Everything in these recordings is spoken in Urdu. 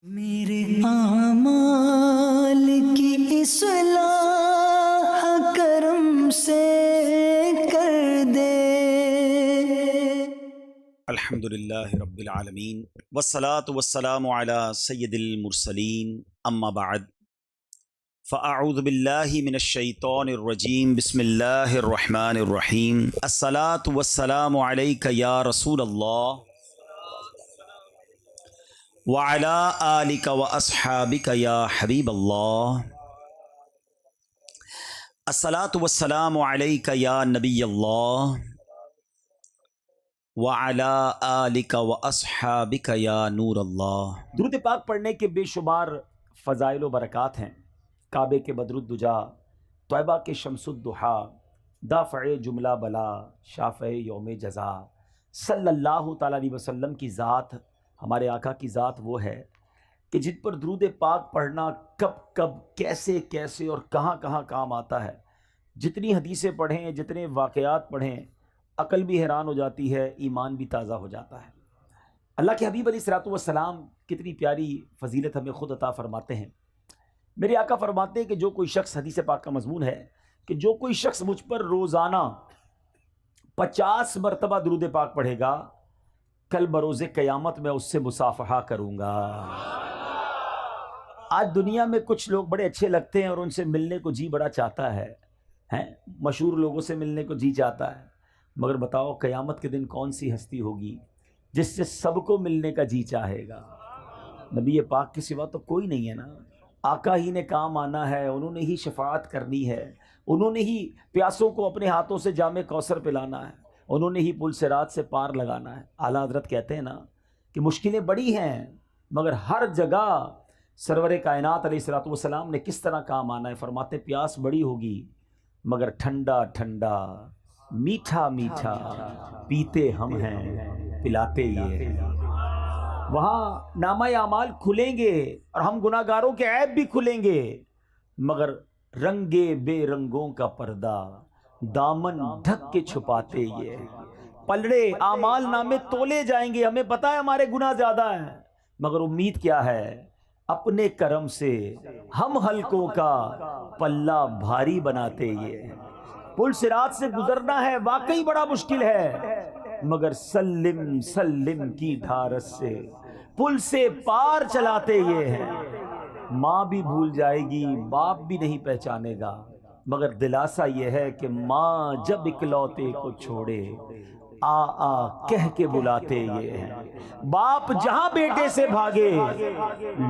میرے اعمال کی اصلاح کرم سے کر دے۔ الحمد للہ رب العالمین والصلاة والسلام علی سید المرسلین اما بعد فاعوذ باللہ من الشیطان الرجیم بسم اللہ الرحمن الرحیم الصلاة والسلام علیک یا رسول اللہ وعلی آلک واصحابک یا حبیب اللہ الصلاة والسلام علیک یا نبی اللہ وَعَلَىٰ آلِكَ وَأَصْحَابِكَ يَا نور اللہ۔ درود پاک پڑھنے کے بے شمار فضائل و برکات ہیں۔ کعبے کے بدر الدجا، طیبہ کے شمس الضحیٰ، دافع جملہ بلا، شافع یوم جزا، صلی اللہ تعالیٰ علیہ وسلم کی ذات، ہمارے آقا کی ذات وہ ہے کہ جن پر درود پاک پڑھنا کب کب کیسے کیسے اور کہاں کہاں کام آتا ہے۔ جتنی حدیثیں پڑھیں، جتنے واقعات پڑھیں، عقل بھی حیران ہو جاتی ہے، ایمان بھی تازہ ہو جاتا ہے۔ اللہ کے حبیب علیہ الصلوۃ والسلام کتنی پیاری فضیلت ہمیں خود عطا فرماتے ہیں۔ میرے آقا فرماتے ہیں کہ جو کوئی شخص، حدیث پاک کا مضمون ہے کہ جو کوئی شخص مجھ پر روزانہ 50 مرتبہ درود پاک پڑھے گا، کل بروز قیامت میں اس سے مصافحہ کروں گا۔ آج دنیا میں کچھ لوگ بڑے اچھے لگتے ہیں اور ان سے ملنے کو جی بڑا چاہتا ہے، مشہور لوگوں سے ملنے کو جی چاہتا ہے، مگر بتاؤ قیامت کے دن کون سی ہستی ہوگی جس سے سب کو ملنے کا جی چاہے گا؟ نبی پاک کے سوا تو کوئی نہیں ہے نا۔ آقا ہی نے کام آنا ہے، انہوں نے ہی شفاعت کرنی ہے، انہوں نے ہی پیاسوں کو اپنے ہاتھوں سے جام کوثر پلانا ہے، انہوں نے ہی پل صراط سے پار لگانا ہے۔ اعلیٰ حضرت کہتے ہیں نا کہ مشکلیں بڑی ہیں، مگر ہر جگہ سرور کائنات علیہ الصلوۃ والسلام نے کس طرح کام آنا ہے۔ فرماتے پیاس بڑی ہوگی مگر ٹھنڈا ٹھنڈا، میٹھا میٹھا پیتے ہم ہیں، پلاتے یہ ہیں۔ وہاں نامہ اعمال کھلیں گے اور ہم گناہ گاروں کے عیب بھی کھلیں گے، مگر رنگے بے رنگوں کا پردہ دامن ڈھک کے چھپاتے یہ ہیں۔ پلڑے اعمال نامے تولے جائیں گے، ہمیں پتہ ہے ہمارے گناہ زیادہ ہیں، مگر امید کیا ہے؟ اپنے کرم سے ہم حلقوں کا پلہ بھاری بناتے یہ ہیں۔ پل صراط سے گزرنا ہے واقعی بڑا مشکل ہے، مگر سلم سلم کی دھارس سے پل سے پار چلاتے یہ ہیں۔ ماں بھی بھول جائے گی، باپ بھی نہیں پہچانے گا، مگر دلاسا یہ ہے کہ ماں جب اکلوتے کو چھوڑے آ آ کہہ کے بلاتے یہ ہیں۔ باپ جہاں بیٹے سے بھاگے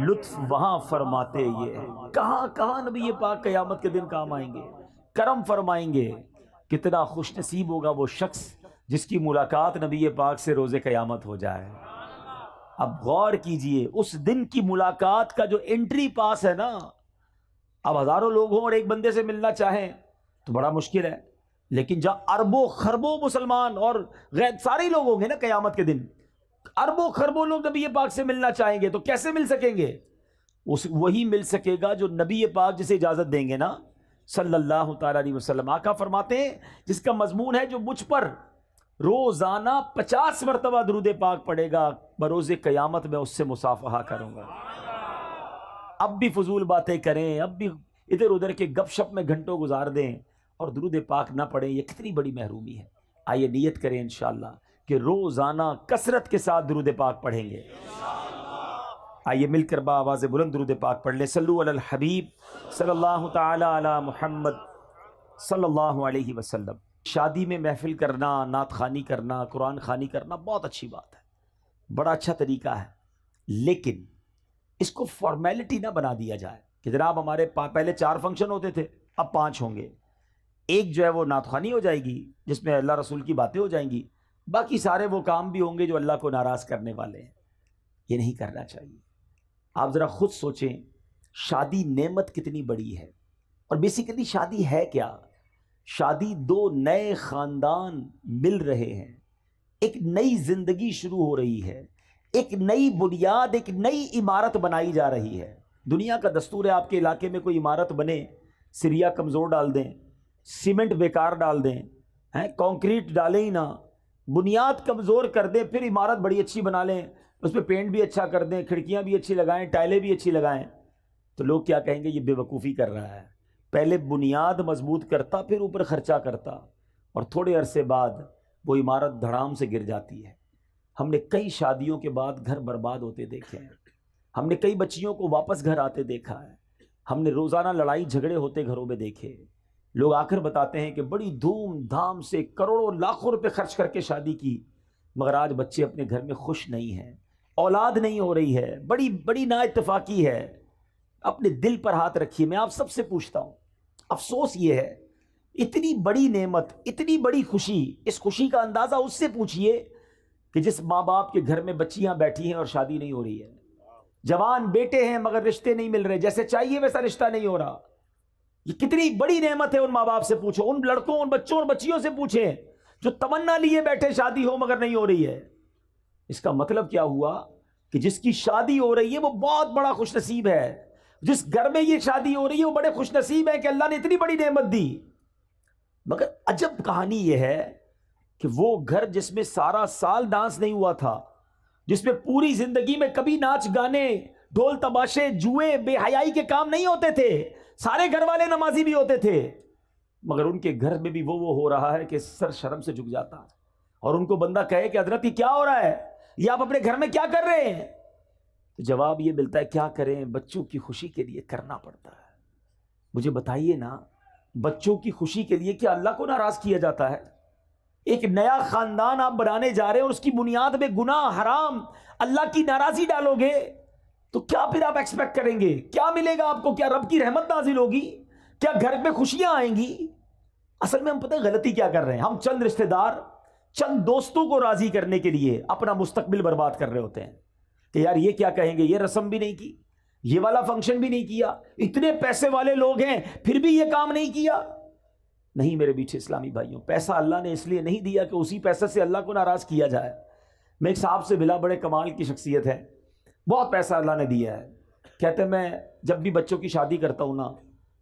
لطف وہاں فرماتے یہ ہیں۔ کہاں کہاں نبی پاک قیامت کے دن کام آئیں گے، کرم فرمائیں گے۔ کتنا خوش نصیب ہوگا وہ شخص جس کی ملاقات نبی پاک سے روز قیامت ہو جائے۔ اب غور کیجئے، اس دن کی ملاقات کا جو انٹری پاس ہے نا، اب ہزاروں لوگ ہوں اور ایک بندے سے ملنا چاہیں تو بڑا مشکل ہے، لیکن جہاں اربوں خربوں مسلمان اور غیر سارے لوگ ہوں گے نا قیامت کے دن، اربوں خربوں لوگ نبی پاک سے ملنا چاہیں گے تو کیسے مل سکیں گے؟ وہی مل سکے گا جو نبی پاک جسے اجازت دیں گے نا، صلی اللہ تعالیٰ علیہ وسلم۔ آقا فرماتے ہیں جس کا مضمون ہے جو مجھ پر روزانہ 50 مرتبہ درود پاک پڑھے گا، بروز قیامت میں اس سے مصافحہ کروں گا۔ اب بھی فضول باتیں کریں، اب بھی ادھر ادھر کے گپ شپ میں گھنٹوں گزار دیں اور درود پاک نہ پڑھیں، یہ کتنی بڑی محرومی ہے۔ آئیے نیت کریں انشاءاللہ کہ روزانہ کثرت کے ساتھ درود پاک پڑھیں گے۔ آئیے مل کر با آواز بلند درود پاک پڑھ لیں۔ صلو علی الحبیب صلی اللہ تعالی علی محمد صلی اللہ علیہ وسلم۔ شادی میں محفل کرنا، نعت خوانی کرنا، قرآن خوانی کرنا بہت اچھی بات ہے، بڑا اچھا طریقہ ہے، لیکن اس کو فارمیلٹی نہ بنا دیا جائے کہ جناب ہمارے پہلے 4 فنکشن ہوتے تھے اب 5 ہوں گے۔ ایک جو ہے وہ نعت خوانی ہو جائے گی جس میں اللہ رسول کی باتیں ہو جائیں گی، باقی سارے وہ کام بھی ہوں گے جو اللہ کو ناراض کرنے والے ہیں۔ یہ نہیں کرنا چاہیے۔ آپ ذرا خود سوچیں، شادی نعمت کتنی بڑی ہے، اور بیسیکلی شادی ہے کیا؟ شادی 2 نئے خاندان مل رہے ہیں، ایک نئی زندگی شروع ہو رہی ہے، ایک نئی بنیاد، ایک نئی عمارت بنائی جا رہی ہے۔ دنیا کا دستور ہے آپ کے علاقے میں کوئی عمارت بنے، سریا کمزور ڈال دیں، سیمنٹ بیکار ڈال دیں، کنکریٹ ڈالیں ہی نہ، بنیاد کمزور کر دیں، پھر عمارت بڑی اچھی بنا لیں، اس پہ پینٹ بھی اچھا کر دیں، کھڑکیاں بھی اچھی لگائیں، ٹائلیں بھی اچھی لگائیں، تو لوگ کیا کہیں گے؟ یہ بے وقوفی کر رہا ہے۔ پہلے بنیاد مضبوط کرتا، پھر اوپر خرچہ کرتا، اور تھوڑے عرصے بعد وہ عمارت دھڑام سے گر جاتی ہے۔ ہم نے کئی شادیوں کے بعد گھر برباد ہوتے دیکھے ہیں، ہم نے کئی بچیوں کو واپس گھر آتے دیکھا ہے، ہم نے روزانہ لڑائی جھگڑے ہوتے گھروں میں دیکھے۔ لوگ آ کر بتاتے ہیں کہ بڑی دھوم دھام سے کروڑوں لاکھوں روپے خرچ کر کے شادی کی، مگر آج بچے اپنے گھر میں خوش نہیں ہیں، اولاد نہیں ہو رہی ہے، بڑی بڑی نا اتفاقی ہے۔ اپنے دل پر ہاتھ رکھیے، میں آپ سب سے پوچھتا ہوں، افسوس یہ ہے، اتنی بڑی نعمت، اتنی بڑی خوشی، اس خوشی کا اندازہ اس سے پوچھئے کہ جس ماں باپ کے گھر میں بچیاں بیٹھی ہیں اور شادی نہیں ہو رہی ہے، جوان بیٹے ہیں مگر رشتے نہیں مل رہے، جیسے چاہیے ویسا رشتہ نہیں ہو رہا۔ یہ کتنی بڑی نعمت ہے، ان ماں باپ سے پوچھو، ان لڑکوں، ان بچوں اور بچیوں سے پوچھیں جو تمنا لیے بیٹھے شادی ہو مگر نہیں ہو رہی ہے۔ اس کا مطلب کیا ہوا کہ جس کی شادی ہو رہی ہے وہ بہت بڑا خوش نصیب ہے، جس گھر میں یہ شادی ہو رہی ہے وہ بڑے خوش نصیب ہے کہ اللہ نے اتنی بڑی نعمت دی۔ مگر عجب کہانی یہ ہے کہ وہ گھر جس میں سارا سال ڈانس نہیں ہوا تھا، جس میں پوری زندگی میں کبھی ناچ گانے، ڈھول تماشے، جوئے، بے حیائی کے کام نہیں ہوتے تھے، سارے گھر والے نمازی بھی ہوتے تھے، مگر ان کے گھر میں بھی وہ ہو رہا ہے کہ سر شرم سے جھک جاتا ہے، اور ان کو بندہ کہے کہ حضرت یہ کیا ہو رہا ہے، یہ آپ اپنے گھر میں کیا کر رہے ہیں؟ تو جواب یہ ملتا ہے، کیا کریں، بچوں کی خوشی کے لیے کرنا پڑتا ہے۔ مجھے بتائیے نا، بچوں کی خوشی کے لیے کیا اللہ کو ناراض کیا جاتا ہے؟ ایک نیا خاندان آپ بنانے جا رہے ہیں اور اس کی بنیاد میں گناہ، حرام، اللہ کی ناراضی ڈالو گے تو کیا پھر آپ ایکسپیکٹ کریں گے؟ کیا ملے گا آپ کو؟ کیا رب کی رحمت نازل ہوگی؟ کیا گھر میں خوشیاں آئیں گی؟ اصل میں ہم پتہ غلطی کیا کر رہے ہیں، ہم چند رشتہ دار، چند دوستوں کو راضی کرنے کے لیے اپنا مستقبل برباد کر رہے ہوتے ہیں کہ یار یہ کیا کہیں گے، یہ رسم بھی نہیں کی، یہ والا فنکشن بھی نہیں کیا، اتنے پیسے والے لوگ ہیں پھر بھی یہ کام نہیں کیا۔ نہیں میرے بیٹھے اسلامی بھائیوں، پیسہ اللہ نے اس لیے نہیں دیا کہ اسی پیسے سے اللہ کو ناراض کیا جائے۔ میں ایک صاحب سے ملا، بڑے کمال کی شخصیت ہے، بہت پیسہ اللہ نے دیا ہے، کہتے ہیں میں جب بھی بچوں کی شادی کرتا ہوں نا،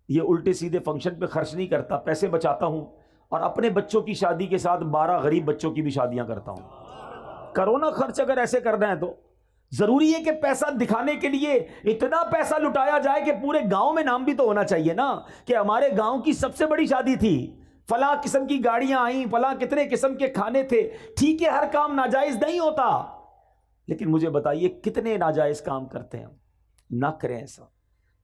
یہ الٹے سیدھے فنکشن پہ خرچ نہیں کرتا، پیسے بچاتا ہوں اور اپنے بچوں کی شادی کے ساتھ 12 غریب بچوں کی بھی شادیاں کرتا ہوں۔ کرونا خرچ اگر ایسے کرنا ہے تو ضروری ہے کہ پیسہ دکھانے کے لیے اتنا پیسہ لٹایا جائے کہ پورے گاؤں میں نام بھی تو ہونا چاہیے نا کہ ہمارے گاؤں کی سب سے بڑی شادی تھی، فلاں قسم کی گاڑیاں آئیں، فلاں کتنے قسم کے کھانے تھے۔ ٹھیک ہے ہر کام ناجائز نہیں ہوتا، لیکن مجھے بتائیے کتنے ناجائز کام کرتے ہیں؟ نہ کریں ایسا۔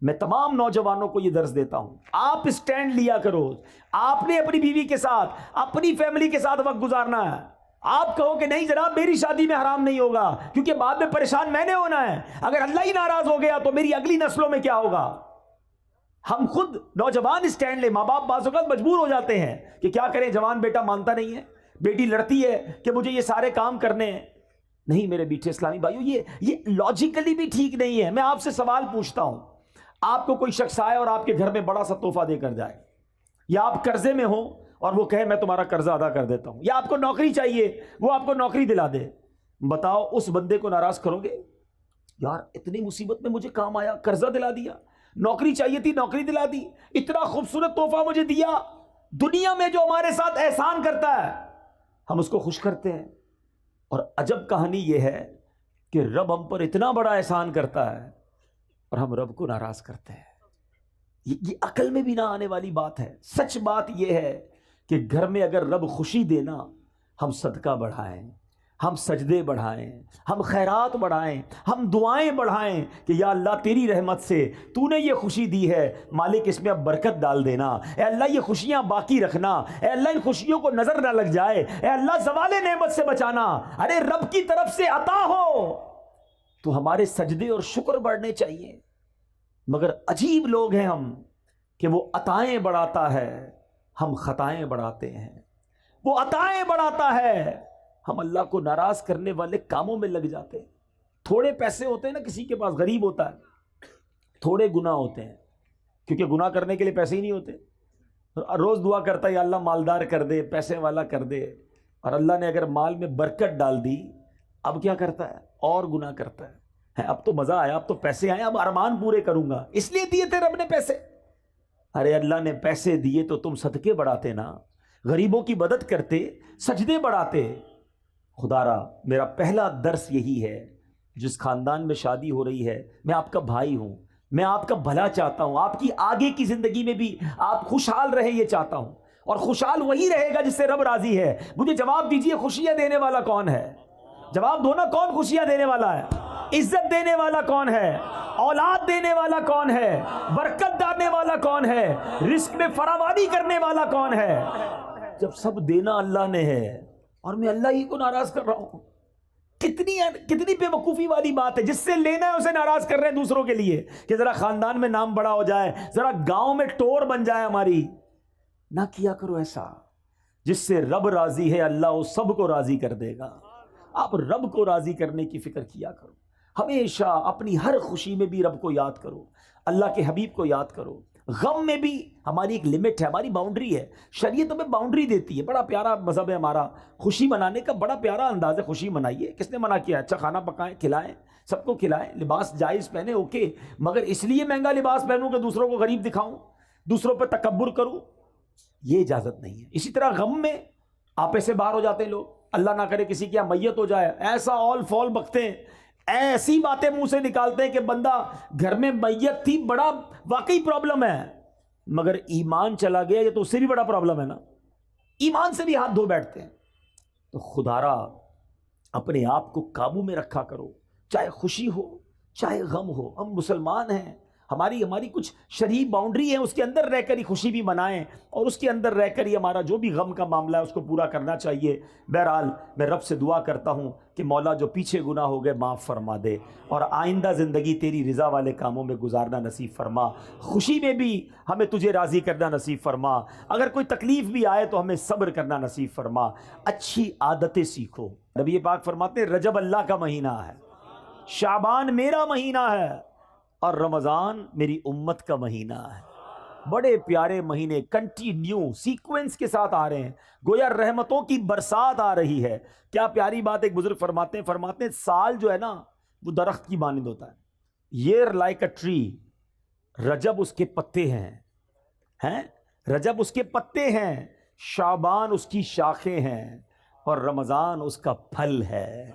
میں تمام نوجوانوں کو یہ درس دیتا ہوں، آپ اسٹینڈ لیا کرو، آپ نے اپنی بیوی کے ساتھ، اپنی فیملی کے ساتھ وقت گزارنا ہے۔ آپ کہو کہ نہیں جناب میری شادی میں حرام نہیں ہوگا کیونکہ بعد میں پریشان میں نے ہونا ہے، اگر اللہ ہی ناراض ہو گیا تو میری اگلی نسلوں میں کیا ہوگا؟ ہم خود نوجوان اسٹینڈ لیں، ماں باپ بعض اوقات مجبور ہو جاتے ہیں کہ کیا کریں، جوان بیٹا مانتا نہیں ہے، بیٹی لڑتی ہے کہ مجھے یہ سارے کام کرنے ہیں۔ نہیں میرے بیٹھے اسلامی بھائیوں، یہ لاجیکلی بھی ٹھیک نہیں ہے۔ میں آپ سے سوال پوچھتا ہوں، آپ کو کوئی شخص آئے اور آپ کے گھر میں بڑا سا تحفہ دے کر جائے، یا آپ قرضے میں ہوں اور وہ کہے میں تمہارا قرضہ ادا کر دیتا ہوں، یا آپ کو نوکری چاہیے وہ آپ کو نوکری دلا دے، بتاؤ اس بندے کو ناراض کرو گے؟ یار اتنی مصیبت میں مجھے کام آیا، قرضہ دلا دیا، نوکری چاہیے تھی نوکری دلا دی، اتنا خوبصورت تحفہ مجھے دیا۔ دنیا میں جو ہمارے ساتھ احسان کرتا ہے ہم اس کو خوش کرتے ہیں، اور عجب کہانی یہ ہے کہ رب ہم پر اتنا بڑا احسان کرتا ہے اور ہم رب کو ناراض کرتے ہیں۔ یہ عقل میں بھی نہ آنے والی بات ہے۔ سچ بات یہ ہے کہ گھر میں اگر رب خوشی دینا، ہم صدقہ بڑھائیں، ہم سجدے بڑھائیں، ہم خیرات بڑھائیں، ہم دعائیں بڑھائیں کہ یا اللہ تیری رحمت سے تو نے یہ خوشی دی ہے، مالک اس میں اب برکت ڈال دینا، اے اللہ یہ خوشیاں باقی رکھنا، اے اللہ ان خوشیوں کو نظر نہ لگ جائے، اے اللہ زوال نعمت سے بچانا۔ ارے رب کی طرف سے عطا ہو تو ہمارے سجدے اور شکر بڑھنے چاہیے، مگر عجیب لوگ ہیں ہم کہ وہ عطائیں بڑھاتا ہے، ہم خطائیں بڑھاتے ہیں۔ وہ عطائیں بڑھاتا ہے، ہم اللہ کو ناراض کرنے والے کاموں میں لگ جاتے ہیں۔ تھوڑے پیسے ہوتے ہیں نا، کسی کے پاس غریب ہوتا ہے، تھوڑے گناہ ہوتے ہیں کیونکہ گناہ کرنے کے لیے پیسے ہی نہیں ہوتے، روز دعا کرتا ہے یا اللہ مالدار کر دے، پیسے والا کر دے، اور اللہ نے اگر مال میں برکت ڈال دی اب کیا کرتا ہے؟ اور گناہ کرتا ہے۔ اب تو مزہ آیا، اب تو پیسے آئے، اب ارمان پورے کروں گا، اس لیے دیے تھے رب نے پیسے۔ ارے اللہ نے پیسے دیے تو تم صدقے بڑھاتے نا، غریبوں کی مدد کرتے، سجدے بڑھاتے۔ خدا را میرا پہلا درس یہی ہے، جس خاندان میں شادی ہو رہی ہے، میں آپ کا بھائی ہوں، میں آپ کا بھلا چاہتا ہوں، آپ کی آگے کی زندگی میں بھی آپ خوشحال رہے یہ چاہتا ہوں، اور خوشحال وہی رہے گا جس سے رب راضی ہے۔ مجھے جواب دیجئے، خوشیاں دینے والا کون ہے؟ جواب دو نا، کون خوشیاں دینے والا ہے؟ عزت دینے والا کون ہے؟ اولاد دینے والا کون ہے؟ برکت ڈالنے والا کون ہے؟ رزق میں فراوانی کرنے والا کون ہے؟ جب سب دینا اللہ نے ہے اور میں اللہ ہی کو ناراض کر رہا ہوں، کتنی بے وقوفی والی بات ہے۔ جس سے لینا ہے اسے ناراض کر رہے ہیں دوسروں کے لیے، کہ ذرا خاندان میں نام بڑا ہو جائے، ذرا گاؤں میں ٹور بن جائے ہماری۔ نہ کیا کرو ایسا، جس سے رب راضی ہے اللہ وہ سب کو راضی کر دے گا۔ آپ رب کو راضی کرنے کی فکر کیا کرو، ہمیشہ اپنی ہر خوشی میں بھی رب کو یاد کرو، اللہ کے حبیب کو یاد کرو۔ غم میں بھی ہماری ایک لمٹ ہے، ہماری باؤنڈری ہے، شریعت ہمیں باؤنڈری دیتی ہے۔ بڑا پیارا مذہب ہے ہمارا، خوشی منانے کا بڑا پیارا انداز ہے۔ خوشی منائیے، کس نے منع کیا؟ اچھا کھانا پکائیں، کھلائیں، سب کو کھلائیں، لباس جائز پہنے، اوکے، مگر اس لیے مہنگا لباس پہنوں کہ دوسروں کو غریب دکھاؤں، دوسروں پہ تکبر کروں، یہ اجازت نہیں ہے۔ اسی طرح غم میں آپے سے باہر ہو جاتے ہیں لوگ، اللہ نہ کرے کسی کی یہاں میت ہو جائے، ایسا اول فول بکتے ہیں، ایسی باتیں منہ سے نکالتے ہیں کہ بندہ گھر میں میت تھی، بڑا واقعی پرابلم ہے، مگر ایمان چلا گیا یہ تو اس سے بھی بڑا پرابلم ہے نا، ایمان سے بھی ہاتھ دھو بیٹھتے ہیں۔ تو خدارا اپنے آپ کو قابو میں رکھا کرو، چاہے خوشی ہو چاہے غم ہو۔ ہم مسلمان ہیں، ہماری کچھ شرعی باؤنڈری ہے، اس کے اندر رہ کر ہی خوشی بھی منائیں، اور اس کے اندر رہ کر ہی ہمارا جو بھی غم کا معاملہ ہے اس کو پورا کرنا چاہیے۔ بہرحال میں رب سے دعا کرتا ہوں کہ مولا جو پیچھے گناہ ہو گئے معاف فرما دے، اور آئندہ زندگی تیری رضا والے کاموں میں گزارنا نصیب فرما، خوشی میں بھی ہمیں تجھے راضی کرنا نصیب فرما، اگر کوئی تکلیف بھی آئے تو ہمیں صبر کرنا نصیب فرما۔ اچھی عادتیں سیکھو۔ نبی پاک فرماتے ہیں رجب اللہ کا مہینہ ہے، شعبان میرا مہینہ ہے، اور رمضان میری امت کا مہینہ ہے۔ بڑے پیارے مہینے کنٹینیو سیکوینس کے ساتھ آ رہے ہیں، گویا رحمتوں کی برسات آ رہی ہے۔ کیا پیاری بات ایک بزرگ فرماتے ہیں سال جو ہے نا وہ درخت کی مانند ہوتا ہے، year like a tree، رجب اس کے پتے ہیں، رجب اس کے پتے ہیں، شعبان اس کی شاخیں ہیں، اور رمضان اس کا پھل ہے۔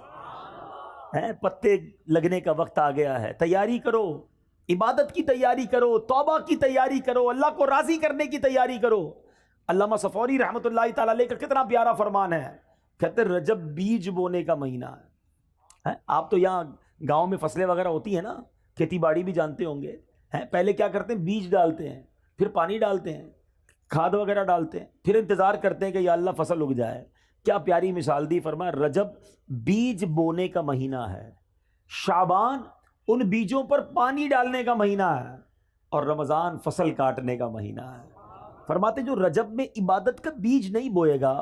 پتے لگنے کا وقت آ گیا ہے، تیاری کرو، عبادت کی تیاری کرو، توبہ کی تیاری کرو، اللہ کو راضی کرنے کی تیاری کرو۔ علامہ صفوری رحمۃ اللہ تعالی علیہ کا کتنا پیارا فرمان ہے، کہتے رجب بیج بونے کا مہینہ ہے۔ آپ تو یہاں گاؤں میں فصلیں وغیرہ ہوتی ہیں نا، کھیتی باڑی بھی جانتے ہوں گے، پہلے کیا کرتے ہیں، بیج ڈالتے ہیں، پھر پانی ڈالتے ہیں، کھاد وغیرہ ڈالتے ہیں، پھر انتظار کرتے ہیں کہ یا اللہ فصل اگ جائے۔ کیا پیاری مثال دی، فرمایا رجب بیج بونے کا مہینہ ہے، شعبان ان بیجوں پر پانی ڈالنے کا مہینہ ہے، اور رمضان فصل کاٹنے کا مہینہ ہے۔ فرماتے جو رجب میں عبادت کا بیج نہیں بوئے گا،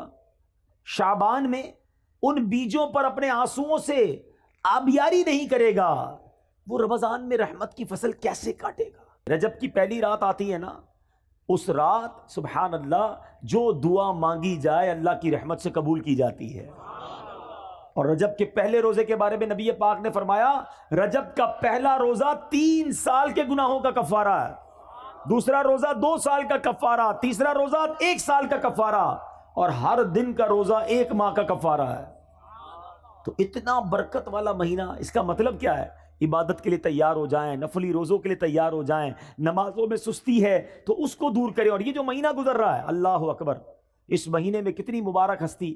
شعبان میں ان بیجوں پر اپنے آنسوؤں سے آبیاری نہیں کرے گا، وہ رمضان میں رحمت کی فصل کیسے کاٹے گا؟ رجب کی پہلی رات آتی ہے نا، اس رات سبحان اللہ جو دعا مانگی جائے اللہ کی رحمت سے قبول کی جاتی ہے۔ اور رجب کے پہلے روزے کے بارے میں نبی پاک نے فرمایا رجب کا پہلا روزہ 3 سال کے گناہوں کا کفارہ ہے، دوسرا روزہ 2 سال کا کفارہ، تیسرا روزہ 1 سال کا کفارہ، اور ہر دن کا روزہ 1 ماہ کا کفارہ ہے۔ تو اتنا برکت والا مہینہ، اس کا مطلب کیا ہے؟ عبادت کے لیے تیار ہو جائیں، نفلی روزوں کے لیے تیار ہو جائیں، نمازوں میں سستی ہے تو اس کو دور کریں۔ اور یہ جو مہینہ گزر رہا ہے، اللہ اکبر، اس مہینے میں کتنی مبارک ہستی،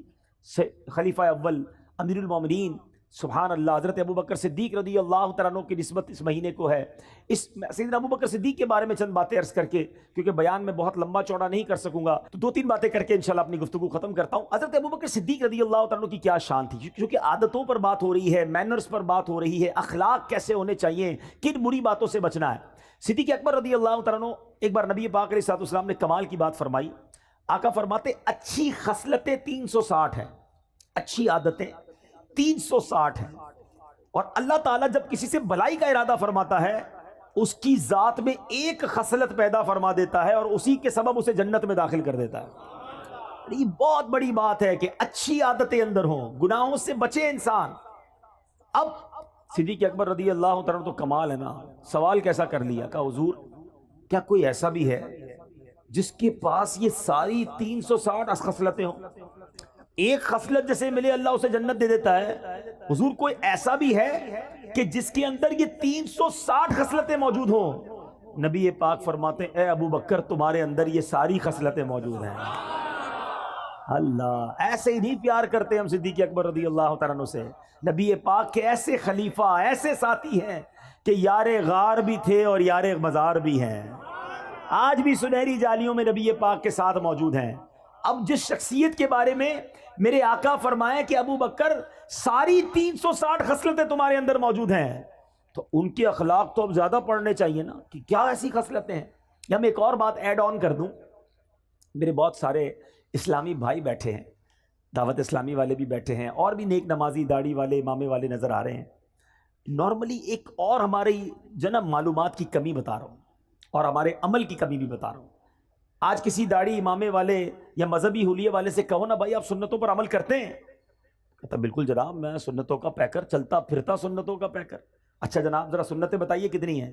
خلیفہ اول امیر المومنین سبحان اللہ حضرت ابوبکر صدیق رضی اللہ تعالیٰ عنہ کی نسبت اس مہینے کو ہے۔ اس سیدنا ابوبکر صدیق کے بارے میں چند باتیں عرض کر کے، کیونکہ بیان میں بہت لمبا چوڑا نہیں کر سکوں گا، تو 2-3 باتیں کر کے انشاءاللہ اپنی گفتگو ختم کرتا ہوں۔ حضرت ابوبکر صدیق رضی اللہ تعالیٰ عنہ کی کیا شان تھی، کیونکہ عادتوں پر بات ہو رہی ہے، مینرز پر بات ہو رہی ہے، اخلاق کیسے ہونے چاہیے، کن بری باتوں سے بچنا ہے۔ صدیق اکبر رضی اللہ تعالیٰ عنہ ایک بار نبی پاک علیہ الصلوۃ والسلام نے کمال کی بات فرمائی۔ آقا فرماتے اچھی خصلتیں 360 ہیں، اچھی عادتیں 360 ہیں، اور اللہ تعالیٰ جب کسی سے بلائی کا ارادہ فرماتا ہے اس کی ذات میں ایک خصلت پیدا فرما دیتا ہے، اور اسی کے سبب اسے جنت میں داخل کر دیتا ہے۔ یہ بہت بڑی بات ہے کہ اچھی عادتیں اندر ہوں، گناہوں سے بچے انسان۔ اب صدیق اکبر رضی اللہ تعالیٰ تو کمال ہے نا، سوال کیسا کر لیا، کہا حضور کیا کوئی ایسا بھی ہے جس کے پاس یہ ساری 360 خصلتیں ہوں، ایک خصلت جیسے ملے اللہ اسے جنت دے دیتا ہے؟ حضور کوئی ایسا بھی ہے کہ جس کے اندر یہ 360 خصلتیں موجود ہوں، نبی پاک فرماتے ہیں اے ابو بکر تمہارے اندر یہ ساری خصلتیں موجود ہیں۔ اللہ، ایسے ہی نہیں پیار کرتے ہم صدیق اکبر رضی اللہ تعالیٰ عنہ سے۔ نبی پاک کے ایسے خلیفہ، ایسے ساتھی ہیں کہ یار غار بھی تھے اور یار مزار بھی ہیں، آج بھی سنہری جالیوں میں نبی پاک کے ساتھ موجود ہیں۔ اب جس شخصیت کے بارے میں میرے آقا فرمائے کہ ابو بکر ساری 360 خصلتیں تمہارے اندر موجود ہیں، تو ان کے اخلاق تو اب زیادہ پڑھنے چاہیے نا، کہ کیا ایسی خصلتیں ہیں۔ یا میں ایک اور بات ایڈ آن کر دوں، میرے بہت سارے اسلامی بھائی بیٹھے ہیں، دعوت اسلامی والے بھی بیٹھے ہیں، اور بھی نیک نمازی داڑھی والے امامے والے نظر آ رہے ہیں۔ نارملی ایک اور ہماری جناب معلومات کی کمی بتا رہا ہوں، اور ہمارے عمل کی کمی بھی بتا رہا ہوں۔ آج کسی داڑھی امامے والے یا مذہبی حلیے والے سے کہو نا بھائی آپ سنتوں پر عمل کرتے ہیں، کہتا بالکل جناب میں سنتوں کا پیکر، چلتا پھرتا سنتوں کا پیکر۔ اچھا جناب ذرا سنتیں بتائیے کتنی ہیں؟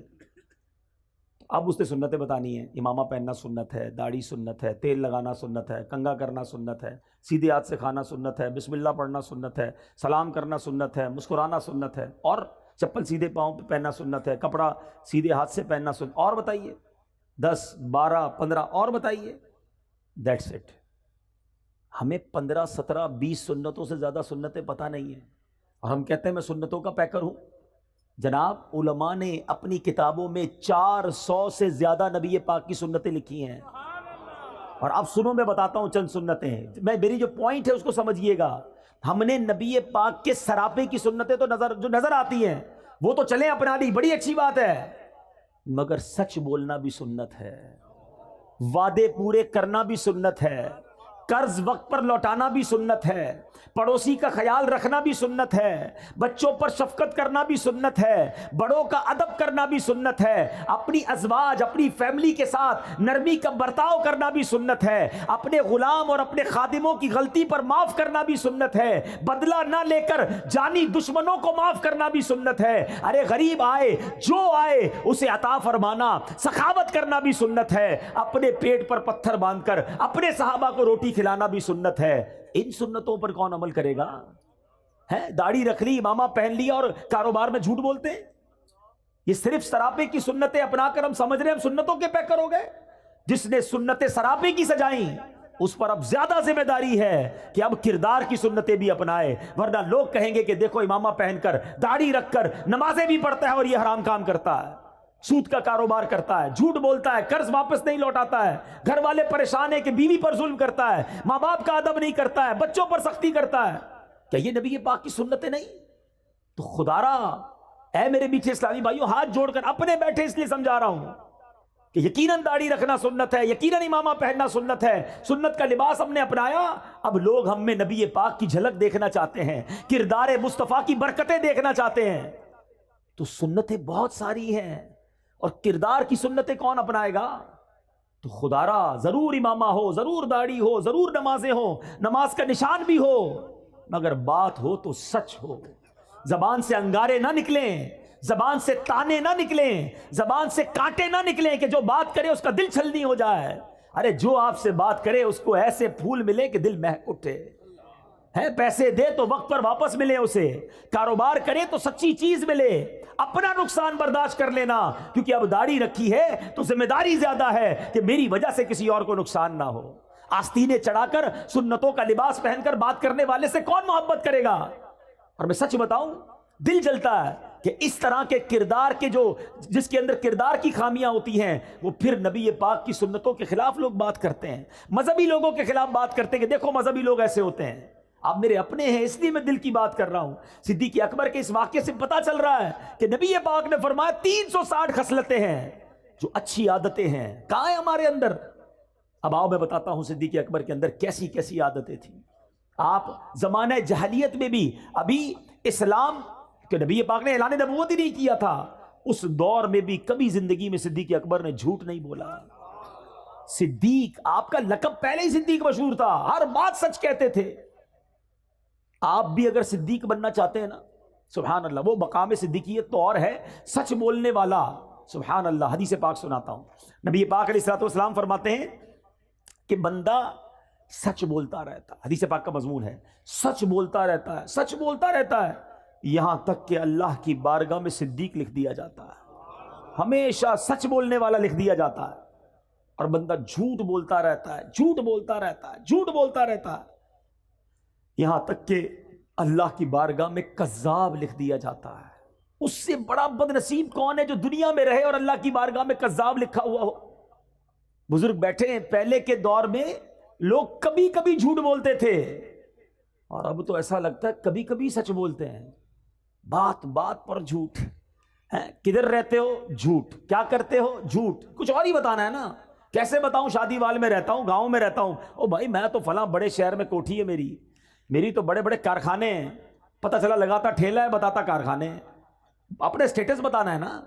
اب اس نے سنتیں بتانی ہیں، امامہ پہننا سنت ہے، داڑھی سنت ہے، تیل لگانا سنت ہے، کنگھا کرنا سنت ہے، سیدھے ہاتھ سے کھانا سنت ہے، بسم اللہ پڑھنا سنت ہے، سلام کرنا سنت ہے، مسکرانا سنت ہے، اور چپل سیدھے پاؤں پہ پہننا سنت ہے، کپڑا سیدھے ہاتھ سے پہننا سنت، اور بتائیے 10 12 15 اور بتائیے۔ That's it. ہمیں 15 17 20 سنتوں سے زیادہ سنتیں پتہ نہیں ہیں، اور ہم کہتے ہیں میں سنتوں کا پیکر ہوں۔ جناب علماء نے اپنی کتابوں میں 400 سے زیادہ نبی پاک کی سنتیں لکھی ہیں، اور اب سنو میں بتاتا ہوں چند سنتیں، میری جو پوائنٹ ہے اس کو سمجھیے گا۔ ہم نے نبی پاک کے سراپے کی سنتیں تو جو نظر آتی ہیں وہ تو چلیں اپنا لی، بڑی اچھی بات ہے، مگر سچ بولنا بھی سنت ہے، وعدے پورے کرنا بھی سنت ہے، قرض وقت پر لوٹانا بھی سنت ہے، پڑوسی کا خیال رکھنا بھی سنت ہے، بچوں پر شفقت کرنا بھی سنت ہے، بڑوں کا ادب کرنا بھی سنت ہے، اپنی ازواج اپنی فیملی کے ساتھ نرمی کا برتاؤ کرنا بھی سنت ہے، اپنے غلام اور اپنے خادموں کی غلطی پر معاف کرنا بھی سنت ہے، بدلہ نہ لے کر جانی دشمنوں کو معاف کرنا بھی سنت ہے، ارے غریب آئے جو آئے اسے عطا فرمانا، سخاوت کرنا بھی سنت ہے، اپنے پیٹ پر پتھر باندھ کر اپنے صحابہ کو روٹی کھلانا بھی سنت ہے۔ ان سنتوں پر کون عمل کرے گا؟ ہے داڑھی رکھ لی، امامہ پہن لیا اور کاروبار میں جھوٹ بولتے ہیں؟ یہ صرف سراپے کی سنتیں اپنا کر ہم سمجھ رہے ہیں ہم سنتوں کے پیکر ہو گئے۔ جس نے سنتیں سراپے کی سجائیں اس پر اب زیادہ ذمہ داری ہے کہ اب کردار کی سنتیں بھی اپنائے، ورنہ لوگ کہیں گے کہ دیکھو امامہ پہن کر داڑھی رکھ کر نمازیں بھی پڑھتا ہے اور یہ حرام کام کرتا ہے، سود کا کاروبار کرتا ہے، جھوٹ بولتا ہے، قرض واپس نہیں لوٹاتا ہے، گھر والے پریشان ہیں کہ بیوی پر ظلم کرتا ہے، ماں باپ کا ادب نہیں کرتا ہے، بچوں پر سختی کرتا ہے۔ کیا یہ نبی پاک کی سنتیں نہیں؟ تو خدا را اے میرے میٹھے اسلامی بھائیوں، ہاتھ جوڑ کر اپنے بیٹھے اس لیے سمجھا رہا ہوں کہ یقیناً داڑھی رکھنا سنت ہے، یقیناً امامہ پہننا سنت ہے، سنت کا لباس ہم نے اپنایا۔ اب لوگ ہم میں نبی پاک کی جھلک دیکھنا چاہتے ہیں، کردار مصطفیٰ کی برکتیں دیکھنا چاہتے ہیں، تو سنتیں بہت ساری ہیں، اور کردار کی سنتیں کون اپنائے گا؟ تو خدا را ضرور امامہ ہو، ضرور داڑھی ہو، ضرور نمازیں ہو، نماز کا نشان بھی ہو، مگر بات ہو تو سچ ہو، زبان سے انگارے نہ نکلیں، زبان سے تانے نہ نکلیں، زبان سے کانٹے نہ نکلیں کہ جو بات کرے اس کا دل چھلنی ہو جائے۔ ارے جو آپ سے بات کرے اس کو ایسے پھول ملے کہ دل مہک اٹھے، ہے پیسے دے تو وقت پر واپس ملے، اسے کاروبار کرے تو سچی چیز ملے، اپنا نقصان برداشت کر لینا، کیونکہ اب داڑھی رکھی ہے تو ذمہ داری زیادہ ہے کہ میری وجہ سے کسی اور کو نقصان نہ ہو۔ آستینے چڑھا کر سنتوں کا لباس پہن کر بات کرنے والے سے کون محبت کرے گا؟ اور میں سچ بتاؤں دل جلتا ہے کہ اس طرح کے کردار کے جس کے اندر کردار کی خامیاں ہوتی ہیں وہ پھر نبی پاک کی سنتوں کے خلاف لوگ بات کرتے ہیں، مذہبی لوگوں کے خلاف بات کرتے ہیں کہ دیکھو مذہبی لوگ ایسے ہوتے ہیں۔ آپ میرے اپنے ہیں اس لیے میں دل کی بات کر رہا ہوں۔ صدیق اکبر کے اس واقعے سے پتا چل رہا ہے کہ نبی پاک نے فرمایا 360 خصلتیں ہیں جو اچھی عادتیں ہیں، کہاں ہیں ہمارے اندر؟ اب آؤ میں بتاتا ہوں صدیق اکبر کے اندر کیسی کیسی عادتیں تھیں۔ آپ زمانہ جہلیت میں بھی، ابھی اسلام کہ نبی پاک نے اعلان نبوت ہی نہیں کیا تھا، اس دور میں بھی کبھی زندگی میں صدیق اکبر نے جھوٹ نہیں بولا۔ صدیق، آپ کا لقب پہلے ہی صدیق مشہور تھا، ہر بات سچ کہتے تھے۔ آپ بھی اگر صدیق بننا چاہتے ہیں نا، سبحان اللہ، وہ مقام صدیقیت تو اور ہے، سچ بولنے والا، سبحان اللہ۔ حدیث پاک سناتا ہوں، نبی پاک علیہ الصلوۃ والسلام فرماتے ہیں کہ بندہ سچ بولتا رہتا، حدیث پاک کا مضمون ہے، سچ بولتا رہتا ہے، سچ بولتا رہتا ہے، یہاں تک کہ اللہ کی بارگاہ میں صدیق لکھ دیا جاتا ہے، ہمیشہ سچ بولنے والا لکھ دیا جاتا ہے، اور بندہ جھوٹ بولتا رہتا ہے، جھوٹ بولتا رہتا ہے، جھوٹ بولتا رہتا ہے، یہاں تک کہ اللہ کی بارگاہ میں کذاب لکھ دیا جاتا ہے۔ اس سے بڑا بد نصیب کون ہے جو دنیا میں رہے اور اللہ کی بارگاہ میں کذاب لکھا ہوا ہو؟ بزرگ بیٹھے ہیں، پہلے کے دور میں لوگ کبھی کبھی جھوٹ بولتے تھے، اور اب تو ایسا لگتا ہے کبھی کبھی سچ بولتے ہیں، بات بات پر جھوٹ۔ کدھر رہتے ہو؟ جھوٹ۔ کیا کرتے ہو؟ جھوٹ۔ کچھ اور ہی بتانا ہے نا، کیسے بتاؤں شادی وال میں رہتا ہوں، گاؤں میں رہتا ہوں، او بھائی میں تو فلاں بڑے شہر میں کوٹھی ہے میری تو بڑے بڑے کارخانے ہیں، پتہ چلا لگاتا ٹھیلا ہے بتاتا کارخانے ہیں۔ اپنے سٹیٹس بتانا ہے نا،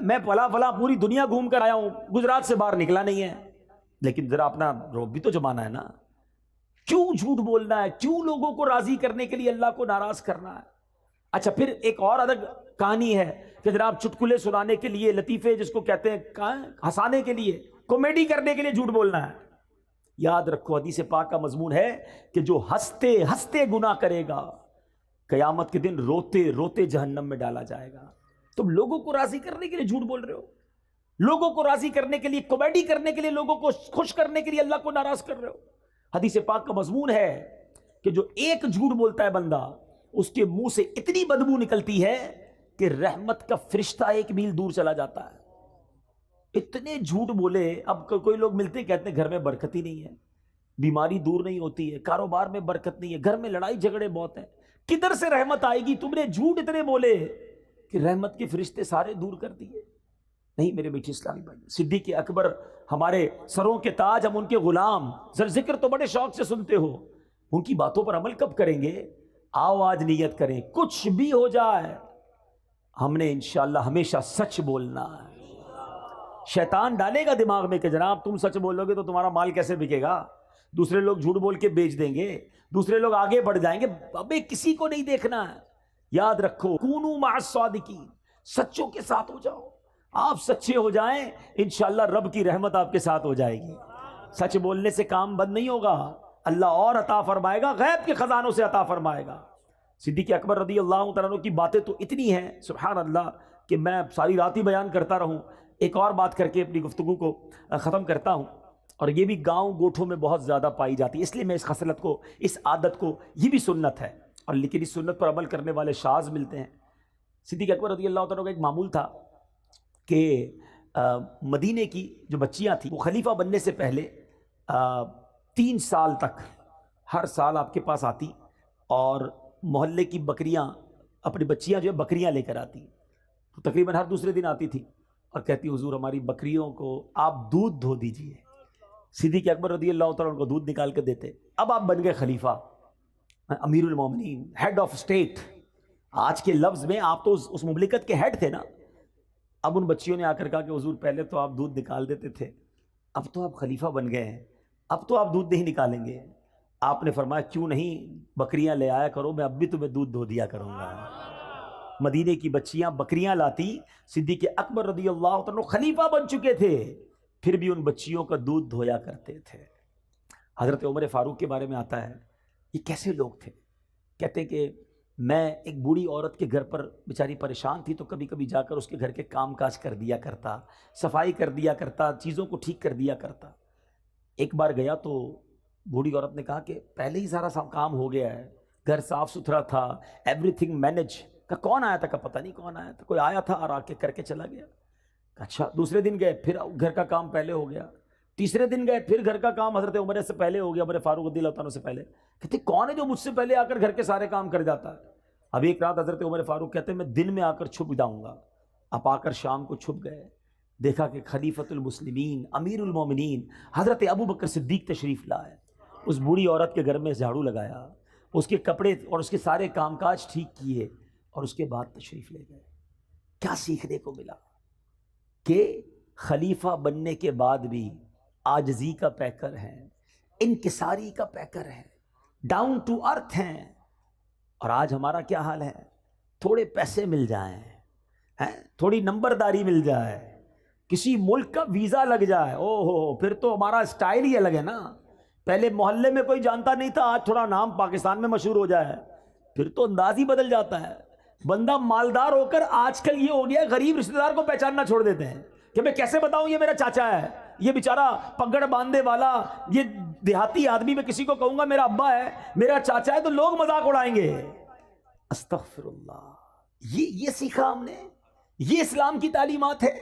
میں فلاں پوری دنیا گھوم کر آیا ہوں، گجرات سے باہر نکلا نہیں ہے، لیکن ذرا اپنا روب بھی تو جمانا ہے نا۔ کیوں جھوٹ بولنا ہے؟ کیوں لوگوں کو راضی کرنے کے لیے اللہ کو ناراض کرنا ہے؟ اچھا پھر ایک اور الگ کہانی ہے کہ جناب چٹکلے سنانے کے لیے، لطیفے جس کو کہتے ہیں، ہنسانے کے لیے، کامیڈی کرنے کے لیے جھوٹ بولنا ہے۔ یاد رکھو حدیث پاک کا مضمون ہے کہ جو ہنستے ہنستے گناہ کرے گا قیامت کے دن روتے روتے جہنم میں ڈالا جائے گا۔ تم لوگوں کو راضی کرنے کے لیے جھوٹ بول رہے ہو، لوگوں کو راضی کرنے کے لیے، کامیڈی کرنے کے لیے، لوگوں کو خوش کرنے کے لیے اللہ کو ناراض کر رہے ہو۔ حدیث پاک کا مضمون ہے کہ جو ایک جھوٹ بولتا ہے بندہ، اس کے منہ سے اتنی بدبو نکلتی ہے کہ رحمت کا فرشتہ 1 میل دور چلا جاتا ہے۔ اتنے جھوٹ بولے، اب کوئی لوگ ملتے کہتے ہیں گھر میں برکت ہی نہیں ہے، بیماری دور نہیں ہوتی ہے، کاروبار میں برکت نہیں ہے، گھر میں لڑائی جھگڑے بہت ہیں، کدھر سے رحمت آئے گی؟ تم نے جھوٹ اتنے بولے کہ رحمت کے فرشتے سارے دور کر دیے۔ نہیں میرے بیٹھے اسلامی بھائی، صدیق اکبر ہمارے سروں کے تاج، ہم ان کے غلام، ذکر تو بڑے شوق سے سنتے ہو، ان کی باتوں پر عمل کب کریں گے؟ آؤ آج نیت کریں، کچھ بھی ہو جائے ہم نے انشاءاللہ ہمیشہ سچ بولنا ہے۔ شیطان ڈالے گا دماغ میں کہ جناب تم سچ بولو گے تو تمہارا مال کیسے بکے گا، دوسرے لوگ جھوٹ بول کے بیچ دیں گے، دوسرے لوگ آگے بڑھ جائیں گے، ابے کسی کو نہیں دیکھنا ہے۔ یاد رکھو کونوا مع الصادقین، سچوں کے ساتھ ہو جاؤ، آپ سچے ہو جائیں انشاءاللہ رب کی رحمت آپ کے ساتھ ہو جائے گی۔ سچ بولنے سے کام بند نہیں ہوگا، اللہ اور عطا فرمائے گا، غیب کے خزانوں سے عطا فرمائے گا۔ صدیق اکبر رضی اللہ تعالیٰ عنہ کی باتیں تو اتنی ہیں سبحان اللہ کہ میں ساری رات ہی بیان کرتا رہوں۔ ایک اور بات کر کے اپنی گفتگو کو ختم کرتا ہوں، اور یہ بھی گاؤں گوٹھوں میں بہت زیادہ پائی جاتی ہے، اس لیے میں اس خصلت کو، اس عادت کو، یہ بھی سنت ہے، اور لیکن اس سنت پر عمل کرنے والے شاذ ملتے ہیں۔ صدیق اکبر رضی اللہ تعالیٰ کا ایک معمول تھا کہ مدینے کی جو بچیاں تھیں وہ خلیفہ بننے سے پہلے 3 سال تک ہر سال آپ کے پاس آتی، اور محلے کی بکریاں، اپنی بچیاں جو ہے بکریاں لے کر آتی، تو تقریباً ہر دوسرے دن آتی تھی اور کہتی حضور ہماری بکریوں کو آپ دودھ دھو دیجئے۔ صدیق اکبر رضی اللہ تعالیٰ عنہ کو دودھ نکال کے دیتے۔ اب آپ بن گئے خلیفہ، امیر المومنین، ہیڈ آف اسٹیٹ، آج کے لفظ میں آپ تو اس مملکت کے ہیڈ تھے نا۔ اب ان بچیوں نے آ کر کہا کہ حضور پہلے تو آپ دودھ نکال دیتے تھے، اب تو آپ خلیفہ بن گئے ہیں، اب تو آپ دودھ نہیں نکالیں گے۔ آپ نے فرمایا کیوں نہیں، بکریاں لے آیا کرو، میں اب بھی تمہیں دودھ دھو دیا کروں گا۔ مدینے کی بچیاں بکریاں لاتی، صدیق اکبر رضی اللہ عنہ خلیفہ بن چکے تھے، پھر بھی ان بچیوں کا دودھ دھویا کرتے تھے۔ حضرت عمر فاروق کے بارے میں آتا ہے، یہ کیسے لوگ تھے؟ کہتے کہ میں ایک بوڑھی عورت کے گھر پر بیچاری پریشان تھی، تو کبھی کبھی جا کر اس کے گھر کے کام کاج کر دیا کرتا، صفائی کر دیا کرتا، چیزوں کو ٹھیک کر دیا کرتا۔ ایک بار گیا تو بوڑھی عورت نے کہا کہ پہلے ہی سارا کام ہو گیا ہے، گھر صاف ستھرا تھا، ایوری تھنگ مینج۔ کہ کون آیا تھا؟ کہ پتہ نہیں کون آیا تھا، کوئی آیا تھا اور آ کے کر کے چلا گیا۔ اچھا دوسرے دن گئے، پھر گھر کا کام پہلے ہو گیا، تیسرے دن گئے، پھر گھر کا کام حضرت عمر سے پہلے ہو گیا، عمر فاروق رضی اللہ عنہ سے پہلے۔ کہتے کون ہے جو مجھ سے پہلے آ کر گھر کے سارے کام کر جاتا ہے؟ اب ایک رات حضرت عمر فاروق کہتے ہیں میں دن میں آ کر چھپ جاؤں گا۔ اب آ کر شام کو چھپ گئے، دیکھا کہ خلیفۃ المسلمین امیر المومنین حضرت ابو بکر صدیق تشریف لائے۔ اس بوڑھی عورت کے گھر میں جھاڑو لگایا، اس کے کپڑے اور اس کے سارے کام کاج ٹھیک کیے، اور اس کے بعد تشریف لے گئے۔ کیا سیکھنے کو ملا؟ کہ خلیفہ بننے کے بعد بھی عاجزی کا پیکر ہیں، انکساری کا پیکر ہیں، ڈاؤن ٹو ارتھ ہیں۔ اور آج ہمارا کیا حال ہے؟ تھوڑے پیسے مل جائیں، تھوڑی نمبرداری مل جائے، کسی ملک کا ویزا لگ جائے، او ہو پھر تو ہمارا سٹائل ہی الگ ہے نا۔ پہلے محلے میں کوئی جانتا نہیں تھا، آج تھوڑا نام پاکستان میں مشہور ہو جائے پھر تو انداز ہی بدل جاتا ہے۔ بندہ مالدار ہو کر آج کل یہ ہو گیا غریب رشتہ دار کو پہچاننا چھوڑ دیتے ہیں کہ میں کیسے بتاؤں یہ میرا چاچا ہے، یہ بیچارہ پگڑ باندھے والا، یہ دیہاتی آدمی، میں کسی کو کہوں گا میرا ابا ہے، میرا چاچا ہے، تو لوگ مذاق اڑائیں گے۔ استغفر اللہ، یہ سیکھا ہم نے، یہ اسلام کی تعلیمات ہے۔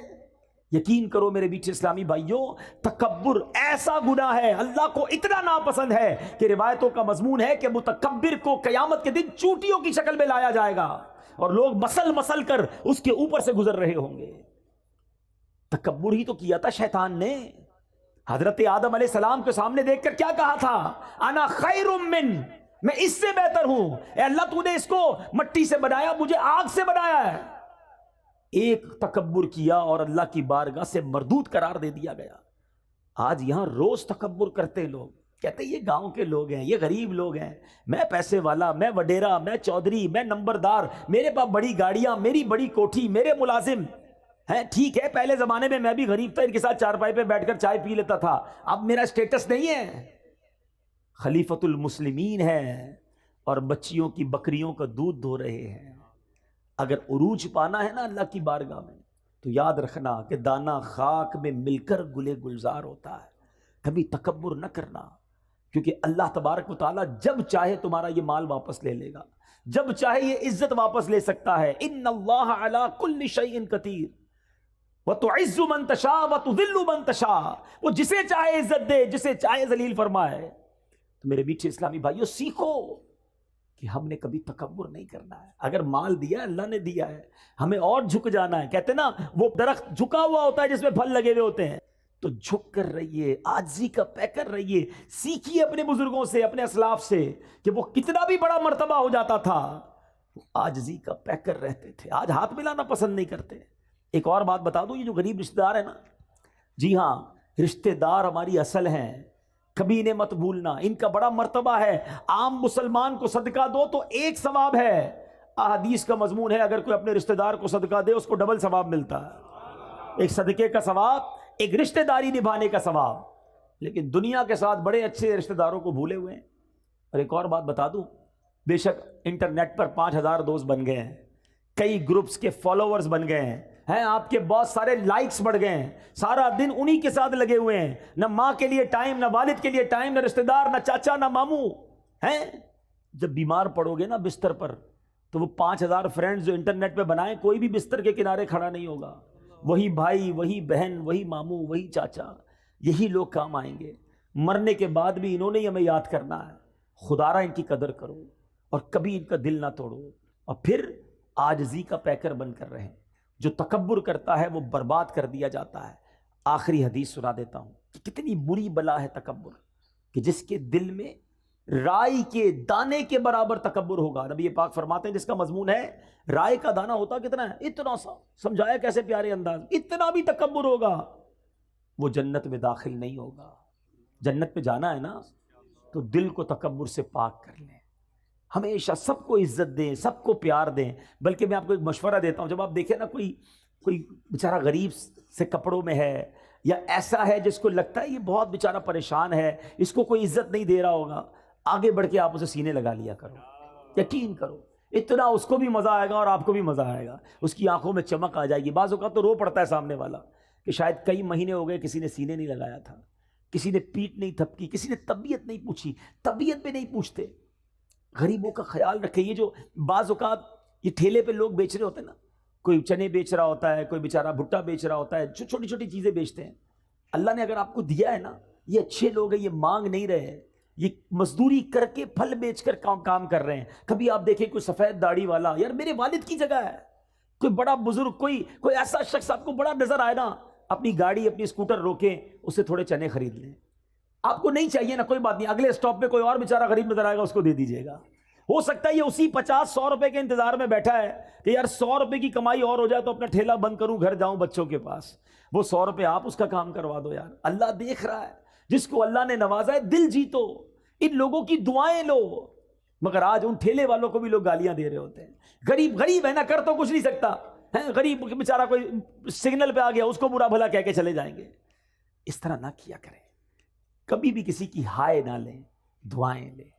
یقین کرو میرے میٹھے اسلامی بھائیوں، تکبر ایسا گناہ ہے، اللہ کو اتنا ناپسند ہے کہ روایتوں کا مضمون ہے کہ متکبر کو قیامت کے دن چوٹیوں کی شکل میں لایا جائے گا اور لوگ مسل مسل کر اس کے اوپر سے گزر رہے ہوں گے۔ تکبر ہی تو کیا تھا شیطان نے۔ حضرت آدم علیہ السلام کے سامنے دیکھ کر کیا کہا تھا؟ انا خیر من، میں اس سے بہتر ہوں، اے اللہ تو نے اس کو مٹی سے بنایا، مجھے آگ سے بنایا ہے۔ ایک تکبر کیا اور اللہ کی بارگاہ سے مردود قرار دے دیا گیا۔ آج یہاں روز تکبر کرتے لوگ، کہتے یہ گاؤں کے لوگ ہیں، یہ غریب لوگ ہیں، میں پیسے والا، میں وڈیرا، میں چودھری، میں نمبردار، میرے پاس بڑی گاڑیاں، میری بڑی کوٹھی، میرے ملازم ہیں۔ ٹھیک ہے، پہلے زمانے میں میں بھی غریب تھا، ان کے ساتھ چارپائی پہ بیٹھ کر چائے پی لیتا تھا، اب میرا سٹیٹس نہیں ہے۔ خلیفۃ المسلمین ہے اور بچیوں کی بکریوں کا دودھ دھو رہے ہیں۔ اگر عروج پانا ہے نا اللہ کی بارگاہ میں، تو یاد رکھنا کہ دانا خاک میں مل کر گلے گلزار ہوتا ہے۔ کبھی تکبر نہ کرنا، کیونکہ اللہ تبارک و تعالیٰ جب چاہے تمہارا یہ مال واپس لے لے گا، جب چاہے یہ عزت واپس لے سکتا ہے۔ ان اللہ علی کل شیء قدیر وتعز من تشاء وتذل من تشاء، وہ جسے چاہے عزت دے، جسے چاہے ذلیل فرمائے۔ تو میرے میٹھے اسلامی بھائیوں، سیکھو کہ ہم نے کبھی تکبر نہیں کرنا ہے۔ اگر مال دیا اللہ نے دیا ہے، ہمیں اور جھک جانا ہے۔ کہتے نا وہ درخت جھکا ہوا ہوتا ہے جس میں پھل لگے ہوئے ہوتے ہیں، تو جھک کر رہیے، عاجزی کا پیکر رہیے، سیکھیے اپنے بزرگوں سے، اپنے اسلاف سے کہ وہ کتنا بھی بڑا مرتبہ ہو جاتا تھا، وہ عاجزی کا پیکر رہتے تھے۔ آج ہاتھ ملانا پسند نہیں کرتے۔ ایک اور بات بتا دوں، یہ جو غریب رشتہ دار ہے نا، جی ہاں، رشتہ دار ہماری اصل ہیں، کبھی انہیں مت بھولنا، ان کا بڑا مرتبہ ہے۔ عام مسلمان کو صدقہ دو تو ایک ثواب ہے، احادیث کا مضمون ہے اگر کوئی اپنے رشتہ دار کو صدقہ دے اس کو ڈبل ثواب ملتا ہے، ایک صدقے کا ثواب، ایک رشتہ داری نبھانے کا ثواب۔ لیکن دنیا کے ساتھ بڑے اچھے رشتہ داروں کو بھولے ہوئے ہیں۔ اور ایک اور بات بتا دوں، بے شک انٹرنیٹ پر 5000 دوست بن گئے ہیں، کئی گروپس کے فالوورز بن گئے ہیں، آپ کے بہت سارے لائکس بڑھ گئے ہیں، سارا دن انہی کے ساتھ لگے ہوئے ہیں، نہ ماں کے لیے ٹائم، نہ والد کے لیے ٹائم، نہ رشتہ دار، نہ چاچا، نہ ماموں ہیں۔ جب بیمار پڑو گے نا بستر پر، تو وہ 5000 فرینڈز جو انٹرنیٹ پہ بنائیں، کوئی بھی بستر کے کنارے کھڑا نہیں ہوگا، وہی بھائی، وہی بہن، وہی ماموں، وہی چاچا، یہی لوگ کام آئیں گے۔ مرنے کے بعد بھی انہوں نے ہی ہمیں یاد کرنا ہے۔ خدا را ان کی قدر کرو اور کبھی ان کا دل نہ توڑو، اور پھر عاجزی کا پیکر بن کر رہیں۔ جو تکبر کرتا ہے وہ برباد کر دیا جاتا ہے۔ آخری حدیث سنا دیتا ہوں کہ کتنی بری بلا ہے تکبر، کہ جس کے دل میں رائی کے دانے کے برابر تکبر ہوگا۔ نبی پاک فرماتے ہیں جس کا مضمون ہے رائے کا دانہ ہوتا کتنا ہے، اتنا سا، سمجھایا کیسے پیارے انداز، اتنا بھی تکبر ہوگا، وہ جنت میں داخل نہیں ہوگا۔ جنت پہ جانا ہے نا، تو دل کو تکبر سے پاک کر لیں، ہمیشہ سب کو عزت دیں، سب کو پیار دیں۔ بلکہ میں آپ کو ایک مشورہ دیتا ہوں، جب آپ دیکھیں نا کوئی بیچارہ غریب سے کپڑوں میں ہے، یا ایسا ہے جس کو لگتا ہے یہ بہت بیچارہ پریشان ہے، اس کو کوئی عزت نہیں دے رہا ہوگا، آگے بڑھ کے آپ اسے سینے لگا لیا کرو۔ یقین کرو اتنا اس کو بھی مزہ آئے گا اور آپ کو بھی مزہ آئے گا، اس کی آنکھوں میں چمک آ جائے گی۔ بعض اوقات تو رو پڑتا ہے سامنے والا کہ شاید کئی مہینے ہو گئے کسی نے سینے نہیں لگایا تھا، کسی نے پیٹ نہیں تھپکی، کسی نے طبیعت نہیں پوچھی۔ طبیعت پہ نہیں پوچھتے۔ غریبوں کا خیال رکھے۔ یہ جو بعض اوقات یہ ٹھیلے پہ لوگ بیچ رہے ہوتے ہیں نا، کوئی چنے بیچ رہا ہوتا ہے، کوئی بیچارہ بھٹا بیچ رہا ہوتا ہے، جو چھوٹی چھوٹی چیزیں بیچتے ہیں، اللہ نے اگر آپ کو دیا ہے نا، یہ اچھے لوگ ہیں، یہ مانگ نہیں رہے، یہ مزدوری کر کے پھل بیچ کر کام کر رہے ہیں۔ کبھی آپ دیکھیں کوئی سفید داڑھی والا، یار میرے والد کی جگہ ہے، کوئی بڑا بزرگ، کوئی ایسا شخص آپ کو بڑا نظر آئے نا، اپنی گاڑی، اپنی اسکوٹر روکیں، اس سے تھوڑے چنے خرید لیں۔ آپ کو نہیں چاہیے نا، کوئی بات نہیں، اگلے اسٹاپ پہ کوئی اور بیچارہ غریب نظر آئے گا، اس کو دے دیجیے گا۔ ہو سکتا ہے یہ اسی 50-100 روپے کے انتظار میں بیٹھا ہے کہ یار 100 روپے کی کمائی اور ہو جائے تو اپنا ٹھیلا بند کروں، گھر جاؤں بچوں کے پاس، وہ 100 روپے آپ اس کا کام کروا دو۔ یار اللہ دیکھ رہا ہے، جس کو اللہ نے نوازا ہے دل جیتو، ان لوگوں کی دعائیں لو۔ مگر آج ان ٹھیلے والوں کو بھی لوگ گالیاں دے رہے ہوتے ہیں۔ غریب ہے نا، کر تو کچھ نہیں سکتا ہے، غریب بیچارہ کوئی سگنل پہ آ گیا، اس کو برا بھلا کہہ کے چلے جائیں گے۔ اس طرح نہ کیا کریں، کبھی بھی کسی کی ہائے نہ لیں، دعائیں لیں۔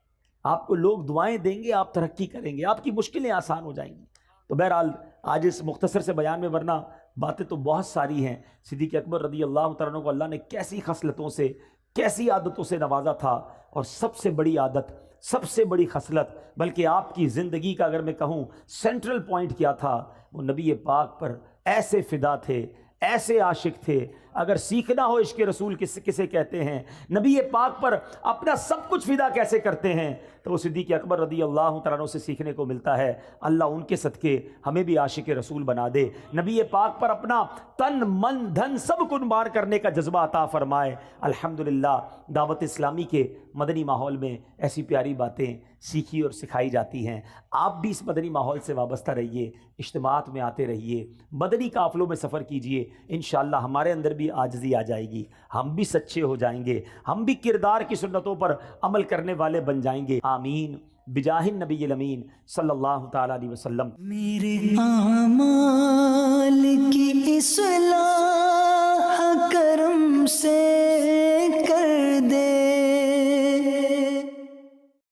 آپ کو لوگ دعائیں دیں گے، آپ ترقی کریں گے، آپ کی مشکلیں آسان ہو جائیں گی۔ تو بہرحال آج اس مختصر سے بیان میں، ورنہ باتیں تو بہت ساری ہیں. صدیق اکبر رضی اللہ تعالیٰ عنہ کو اللہ نے کیسی خصلتوں سے، کیسی عادتوں سے نوازا تھا. اور سب سے بڑی عادت، سب سے بڑی خصلت، بلکہ آپ کی زندگی کا اگر میں کہوں سینٹرل پوائنٹ کیا تھا، وہ نبی پاک پر ایسے فدا تھے، ایسے عاشق تھے. اگر سیکھنا ہو عشق رسول کسے کہتے ہیں، نبی پاک پر اپنا سب کچھ فدا کیسے کرتے ہیں، تو وہ صدیق اکبر رضی اللہ تعالیٰ عنہ سے سیکھنے کو ملتا ہے. اللہ ان کے صدقے ہمیں بھی عاشق رسول بنا دے، نبی پاک پر اپنا تن من دھن سب قربان کرنے کا جذبہ عطا فرمائے. الحمدللہ دعوت اسلامی کے مدنی ماحول میں ایسی پیاری باتیں سیکھی اور سکھائی جاتی ہیں. آپ بھی اس مدنی ماحول سے وابستہ رہیے، اجتماعات میں آتے رہیے، مدنی قافلوں میں سفر کیجئے. انشاءاللہ ہمارے اندر بھی عاجزی آ جائے گی، ہم بھی سچے ہو جائیں گے، ہم بھی کردار کی سنتوں پر عمل کرنے والے بن جائیں گے. آمین بجاہ النبی الامین صلی اللہ تعالیٰ علیہ وسلم. میرے اعمال کی اصلاح